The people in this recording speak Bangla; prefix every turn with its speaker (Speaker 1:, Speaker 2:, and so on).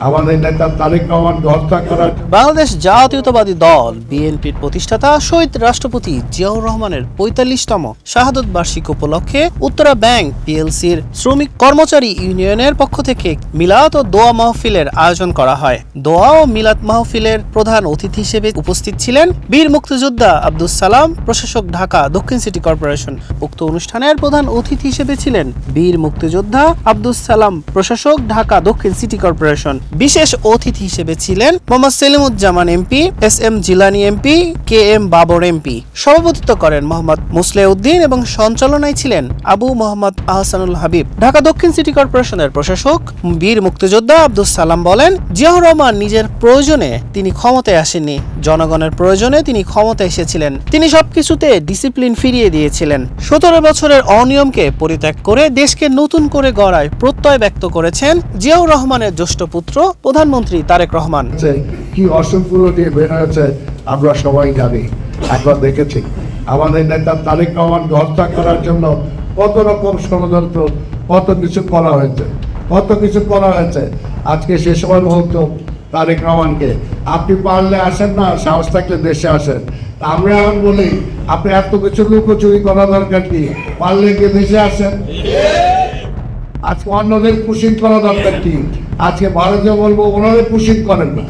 Speaker 1: আমাদের নেতা তারেক রহমানকে হত্যা করার
Speaker 2: বাংলাদেশ জাতীয়তাবাদী দল বিএনপির প্রতিষ্ঠাতা শহীদ রাষ্ট্রপতি জিয়াউর রহমানের ৪৫তম শাহাদত বার্ষিকী উপলক্ষে উত্তরা ব্যাংক পিএলসির শ্রমিক কর্মচারী ইউনিয়নের পক্ষ থেকে মিলাদ ও দোয়া মাহফিলের আয়োজন করা হয়। দোয়া ও মিলাদ মাহফিলের প্রধান অতিথি হিসেবে উপস্থিত ছিলেন বীর মুক্তিযোদ্ধা আব্দুস সালাম, প্রশাসক ঢাকা দক্ষিণ সিটি কর্পোরেশন। উক্ত অনুষ্ঠানের প্রধান অতিথি হিসেবে ছিলেন বীর মুক্তিযোদ্ধা আব্দুস সালাম, প্রশাসক ঢাকা দক্ষিণ সিটি কর্পোরেশন। বিশেষ অতিথি হিসেবে ছিলেন Mohammad Selimuzzaman MP, S M. Jilani MP, K M. Babar MP. সভাপতিত্ব করেন মোহাম্মদ মুসলেউদ্দিন এবং সঞ্চালনায় ছিলেন আবু মোহাম্মদ আহসানুল হাবিব। ঢাকা দক্ষিণ সিটি কর্পোরেশনের প্রশাসক বীর মুক্তিযোদ্ধা আব্দুস সালাম বলেন, জিয়াউর রহমান নিজের প্রয়োজনে তিনি ক্ষমতায় আসেননি, জনগণের প্রয়োজনে তিনি ক্ষমতায় এসেছিলেন। তিনি সবকিছুতে ডিসিপ্লিন ফিরিয়ে দিয়েছিলেন। ১৭ বছরের অনিয়মকে পরিত্যাগ করে দেশকে নতুন করে গড়ায় প্রত্যয় ব্যক্ত করেছেন জিয়াউর রহমানের জ্যেষ্ঠ পুত্র প্রধানমন্ত্রী তারেক রহমান।
Speaker 1: কি অসংখ্য দিয়ে বের হয়েছে আমরা সবাই জানি, একবার দেখেছি। আমাদের নেতা তারেক রহমানকে হত্যা করার জন্য কত রকম ষড়যন্ত্র, কত কিছু করা হয়েছে। আজকে সে সময় বলতো তারেক রহমানকে, আপনি পারলে আসেন না, সাহস থাকলে দেশে আসেন। আমরা এখন বলি, আপনি এত কিছু লুকোচুরি করা দরকার কি, পারলে গিয়ে দেশে আসেন। আজকে অন্যদের পুশিং করা দরকার কি, আজকে ভারতীয় বলবো ওনাদের পুশিং করেন না।